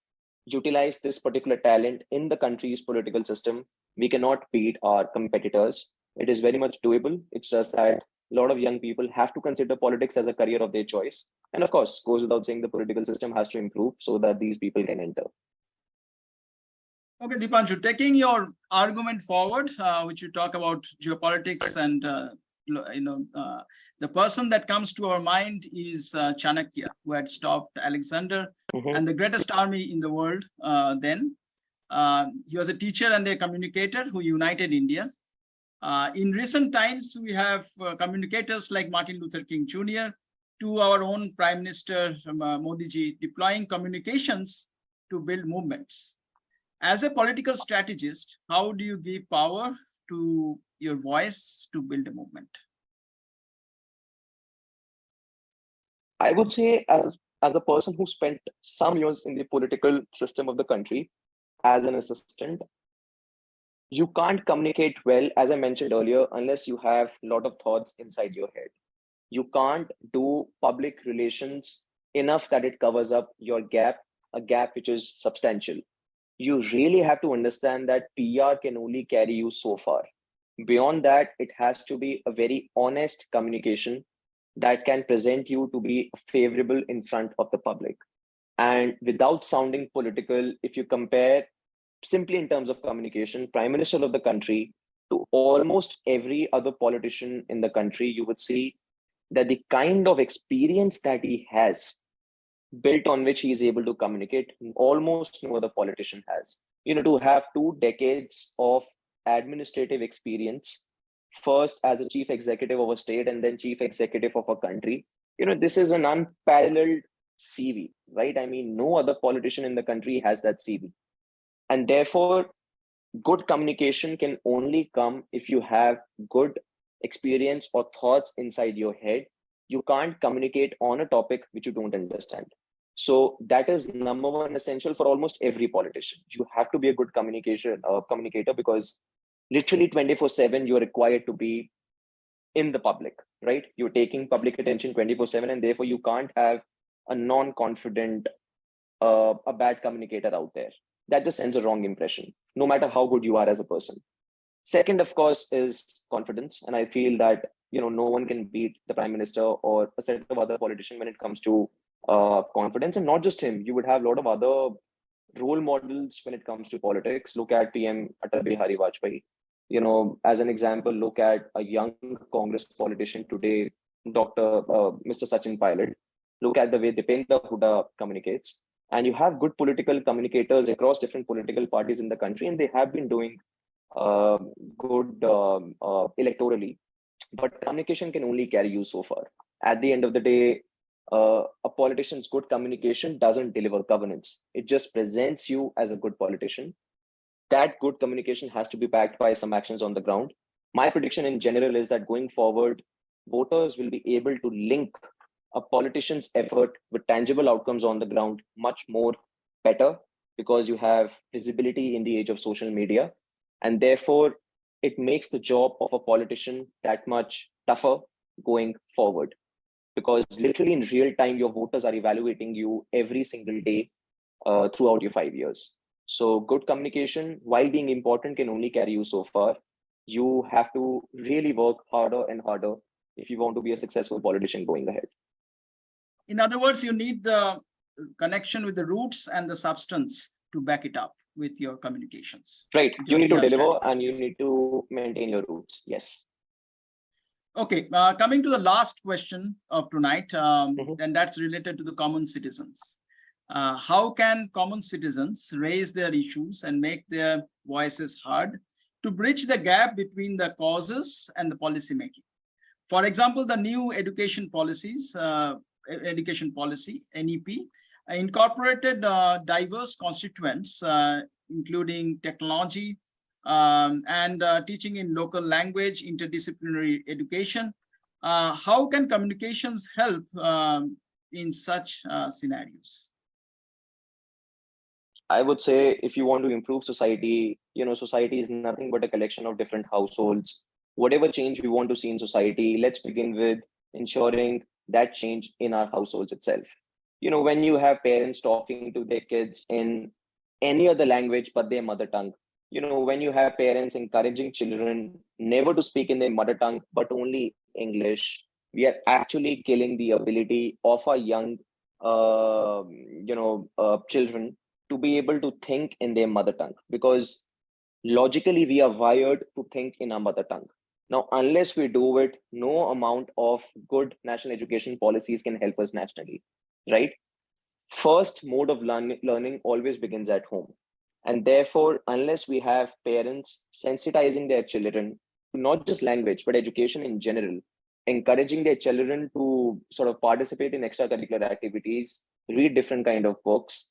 utilize this particular talent in the country's political system, we cannot beat our competitors. It is very much doable. It's just that a lot of young people have to consider politics as a career of their choice. And of course, goes without saying, the political system has to improve so that these people can enter. Okay, Deepanshu, taking your argument forward, which you talk about geopolitics and the person that comes to our mind is Chanakya, who had stopped Alexander and the greatest army in the world then. He was a teacher and a communicator who united India. In recent times, we have communicators like Martin Luther King Jr., to our own Prime Minister Modi ji, deploying communications to build movements. As a political strategist, how do you give power to your voice to build a movement? I would say, as a person who spent some years in the political system of the country as an assistant, you can't communicate well, as I mentioned earlier, unless you have a lot of thoughts inside your head. You can't do public relations enough that it covers up your gap, a gap which is substantial. You really have to understand that PR can only carry you so far. Beyond that, it has to be a very honest communication that can present you to be favorable in front of the public. And without sounding political, if you compare simply in terms of communication, Prime Minister of the country to almost every other politician in the country, you would see that the kind of experience that he has built on which he is able to communicate, almost no other politician has. To have 2 decades of administrative experience, first as a chief executive of a state and then chief executive of a country, this is an unparalleled CV, right? I mean, no other politician in the country has that CV. And therefore, good communication can only come if you have good experience or thoughts inside your head. You can't communicate on a topic which you don't understand. So that is number one essential for almost every politician. You have to be a good communicator, because literally 24/7 you're required to be in the public, right? You're taking public attention 24/7, and therefore you can't have a non-confident, a bad communicator out there. That just sends a wrong impression, no matter how good you are as a person. Second, of course, is confidence. And I feel that, no one can beat the Prime Minister or a set of other politicians when it comes to confidence. And not just him, you would have a lot of other role models when it comes to politics. Look at PM Atal Bihari Vajpayee. As an example, look at a young Congress politician today, Mr. Sachin Pilot. Look at the way Deepanshu Huda communicates. And you have good political communicators across different political parties in the country, and they have been doing good electorally. But communication can only carry you so far. At the end of the day, a politician's good communication doesn't deliver governance. It just presents you as a good politician. That good communication has to be backed by some actions on the ground. My prediction in general is that going forward, voters will be able to link a politician's effort with tangible outcomes on the ground much more better, because you have visibility in the age of social media. And therefore, it makes the job of a politician that much tougher going forward, because literally in real time, your voters are evaluating you every single day throughout your 5 years. So good communication, while being important, can only carry you so far. You have to really work harder and harder if you want to be a successful politician going ahead. In other words, you need the connection with the roots and the substance to back it up with your communications. Right. You need to deliver and you need to maintain your roots. Yes. Okay. Coming to the last question of tonight, and that's related to the common citizens. How can common citizens raise their issues and make their voices heard to bridge the gap between the causes and the policy making? For example, the new education policy, NEP, incorporated diverse constituents, including technology and teaching in local language, interdisciplinary education. How can communications help in such scenarios? I would say, if you want to improve society, society is nothing but a collection of different households. Whatever change we want to see in society, let's begin with ensuring that change in our households itself. When you have parents talking to their kids in any other language but their mother tongue, when you have parents encouraging children never to speak in their mother tongue but only English, we are actually killing the ability of our young children to be able to think in their mother tongue, because logically we are wired to think in our mother tongue. Now, unless we do it, no amount of good national education policies can help us nationally, right? First mode of learning always begins at home. And therefore, unless we have parents sensitizing their children to not just language, but education in general, encouraging their children to sort of participate in extracurricular activities, read different kind of books,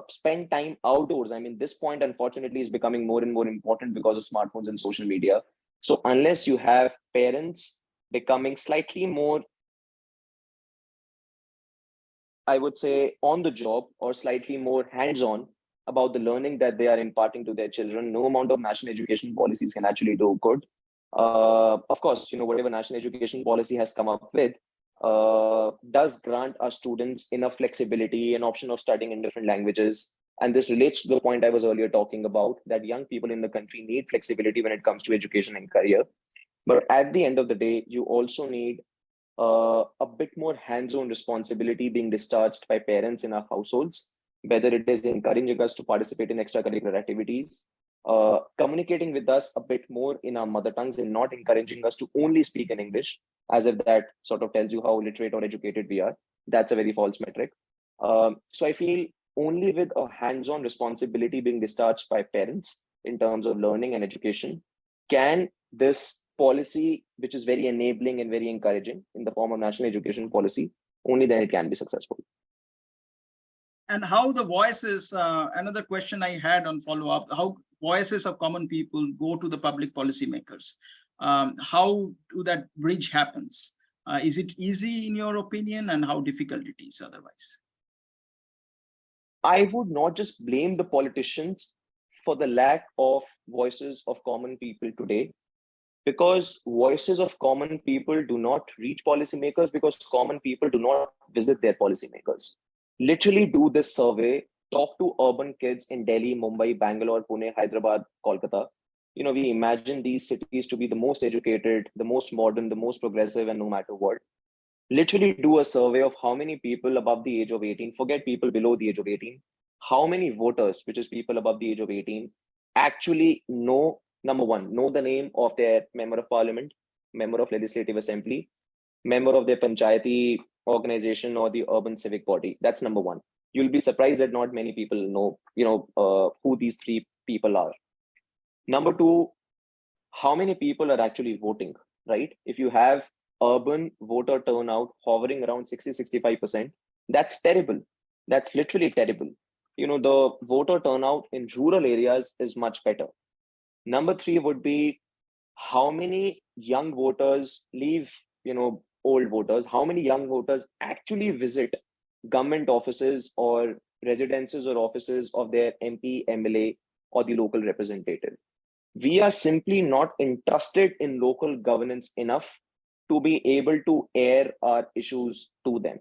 spend time outdoors. I mean, this point, unfortunately, is becoming more and more important because of smartphones and social media. So unless you have parents becoming slightly more, I would say, on the job or slightly more hands-on about the learning that they are imparting to their children, no amount of national education policies can actually do good. Of course, whatever national education policy has come up with does grant our students enough flexibility, an option of studying in different languages. And this relates to the point I was earlier talking about, that young people in the country need flexibility when it comes to education and career. But at the end of the day, you also need a bit more hands-on responsibility being discharged by parents in our households, whether it is encouraging us to participate in extracurricular activities, communicating with us a bit more in our mother tongues and not encouraging us to only speak in English, as if that sort of tells you how literate or educated we are. That's a very false metric. So I feel only with a hands-on responsibility being discharged by parents in terms of learning and education can this policy, which is very enabling and very encouraging in the form of national education policy, only then it can be successful. And how the voices, another question I had on follow-up, how voices of common people go to the public policymakers? How do that bridge happens? Is it easy in your opinion, and how difficult it is otherwise? I would not just blame the politicians for the lack of voices of common people today, because voices of common people do not reach policymakers because common people do not visit their policymakers. Literally do this survey, talk to urban kids in Delhi, Mumbai, Bangalore, Pune, Hyderabad, Kolkata. We imagine these cities to be the most educated, the most modern, the most progressive, and no matter what. Literally do a survey of how many people above the age of 18, forget people below the age of 18, how many voters, which is people above the age of 18, actually know, number one, know the name of their member of parliament, member of legislative assembly, member of their panchayati organization or the urban civic body. That's number one. You'll be surprised that not many people know, who these three people are. Number two, how many people are actually voting, right? If you have urban voter turnout hovering around 60-65%, that's terrible. That's literally terrible. The voter turnout in rural areas is much better. Number three would be how many young voters leave, old voters, how many young voters actually visit government offices or residences or offices of their MP, MLA, or the local representative. We are simply not entrusted in local governance enough to be able to air our issues to them.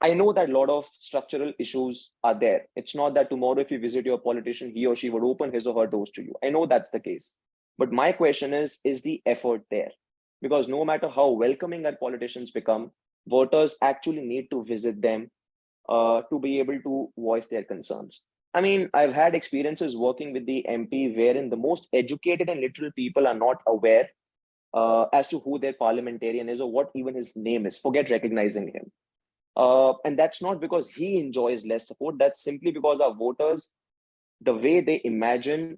I know that a lot of structural issues are there. It's not that tomorrow, if you visit your politician, he or she would open his or her doors to you. I know that's the case. But my question is the effort there? Because no matter how welcoming our politicians become, voters actually need to visit them to be able to voice their concerns. I mean, I've had experiences working with the MP wherein the most educated and literal people are not aware as to who their parliamentarian is or what even his name is. Forget recognizing him. And that's not because he enjoys less support. That's simply because our voters, the way they imagine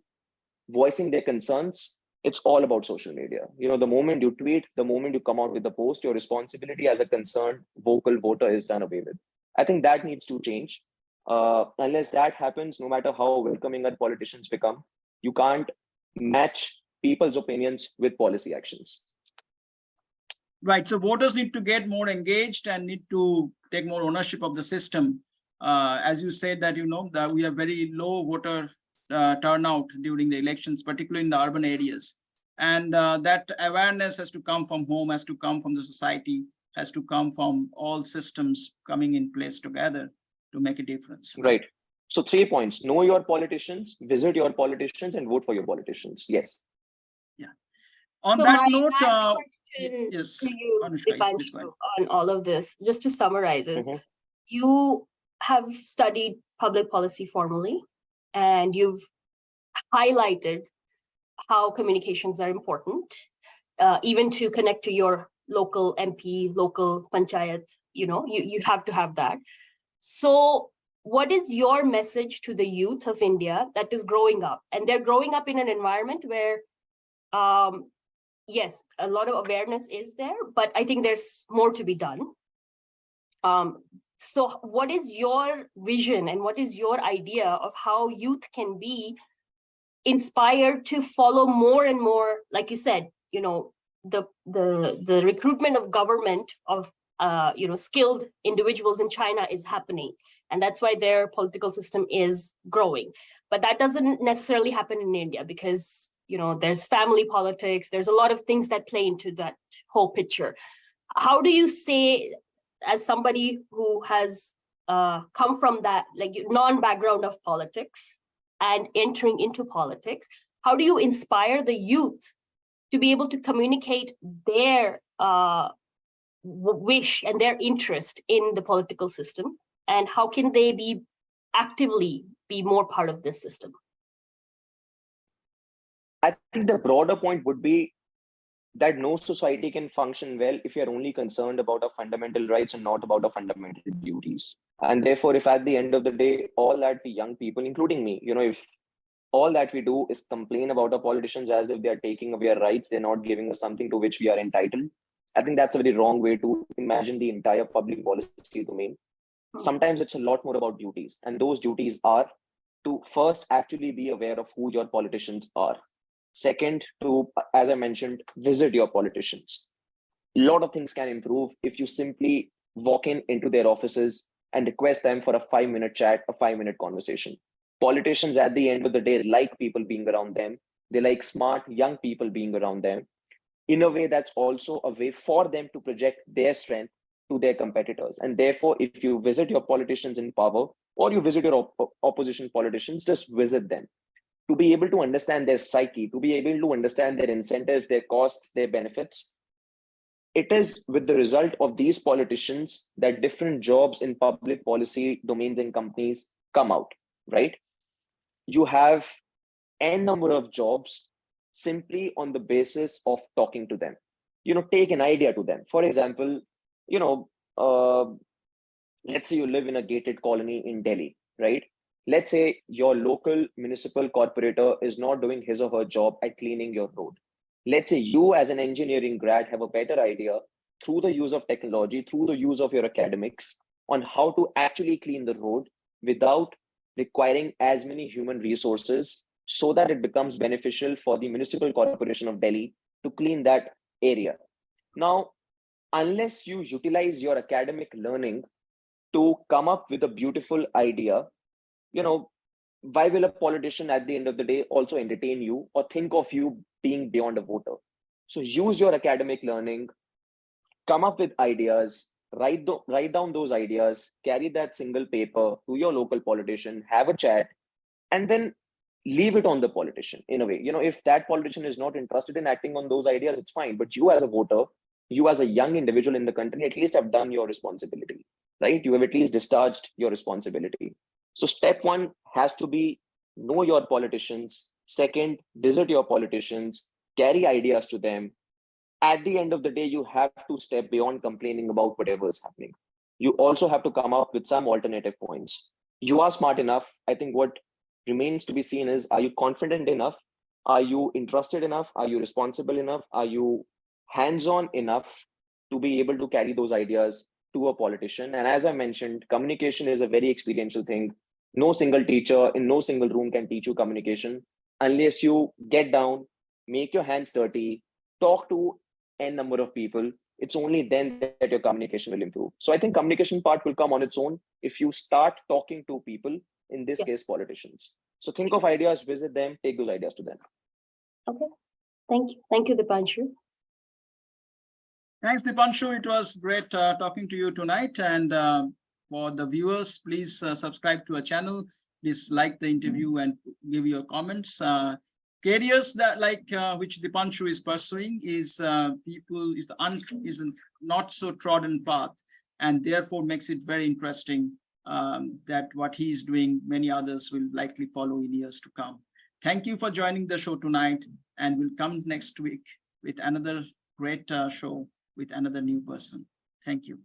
voicing their concerns, it's all about social media. The moment you tweet, the moment you come out with a post, your responsibility as a concerned vocal voter is done away with. I think that needs to change. Unless that happens, no matter how welcoming our politicians become, you can't match people's opinions with policy actions. Right. So voters need to get more engaged and need to take more ownership of the system. As you said that, that we have very low voter turnout during the elections, particularly in the urban areas. And that awareness has to come from home, has to come from the society, has to come from all systems coming in place together to make a difference. Right. So 3 points: know your politicians, visit your politicians, and vote for your politicians. Yes. Yeah. On So that my note, last question yes, to you, Anushka, yes, please go ahead. on all of this, just to summarize, is you have studied public policy formally, and you've highlighted how communications are important, even to connect to your local MP, local panchayat, you have to have that. So what is your message to the youth of India that is growing up? And they're growing up in an environment where, yes, a lot of awareness is there, but I think there's more to be done. So what is your vision and what is your idea of how youth can be inspired to follow more and more, like you said, the recruitment of government of skilled individuals in China is happening, and that's why their political system is growing. But that doesn't necessarily happen in India because there's family politics, there's a lot of things that play into that whole picture. How do you say, as somebody who has come from that non-background of politics and entering into politics, how do you inspire the youth to be able to communicate their wish and their interest in the political system, and how can they be actively be more part of this system? I think the broader point would be that no society can function well if you're only concerned about our fundamental rights and not about our fundamental duties. And therefore, if at the end of the day, all that the young people, including me, if all that we do is complain about our politicians as if they're taking away our rights, they're not giving us something to which we are entitled, I think that's a very wrong way to imagine the entire public policy domain. Sometimes it's a lot more about duties. And those duties are to first actually be aware of who your politicians are. Second, to, as I mentioned, visit your politicians. A lot of things can improve if you simply walk into their offices and request them for a 5-minute chat, a 5-minute conversation. Politicians at the end of the day like people being around them. They like smart young people being around them. In a way, that's also a way for them to project their strength to their competitors. And therefore, if you visit your politicians in power or you visit your opposition politicians, just visit them to be able to understand their psyche, to be able to understand their incentives, their costs, their benefits. It is with the result of these politicians that different jobs in public policy domains and companies come out, right? You have n number of jobs simply on the basis of talking to them. Take an idea to them. For example, let's say you live in a gated colony in Delhi, right? Let's say your local municipal corporator is not doing his or her job at cleaning your road. Let's say you as an engineering grad have a better idea through the use of technology, through the use of your academics on how to actually clean the road without requiring as many human resources so that it becomes beneficial for the municipal corporation of Delhi to clean that area. Now, unless you utilize your academic learning to come up with a beautiful idea, why will a politician at the end of the day also entertain you or think of you being beyond a voter? So use your academic learning, come up with ideas, write down those ideas, carry that single paper to your local politician, have a chat, and then leave it on the politician in a way. If that politician is not interested in acting on those ideas, it's fine. But you as a voter, you as a young individual in the country, at least have done your responsibility, right? You have at least discharged your responsibility. So step one has to be know your politicians. Second, visit your politicians, carry ideas to them. At the end of the day, you have to step beyond complaining about whatever is happening. You also have to come up with some alternative points. You are smart enough. I think what remains to be seen is, are you confident enough? Are you interested enough? Are you responsible enough? Are you hands-on enough to be able to carry those ideas to a politician? And as I mentioned, communication is a very experiential thing. No single teacher in no single room can teach you communication unless you get down, make your hands dirty, talk to n number of people. It's only then that your communication will improve. So I think communication part will come on its own if you start talking to people, in this case, politicians. So think of ideas, visit them, take those ideas to them. Okay. Thank you. Thank you, Deepanshu. Thanks, Deepanshu. It was great talking to you tonight. And for the viewers, please subscribe to our channel. Please like the interview and give your comments. Careers that which Deepanshu is pursuing is a not so trodden path, and therefore makes it very interesting that what he is doing, many others will likely follow in years to come. Thank you for joining the show tonight, and we'll come next week with another great show with another new person. Thank you.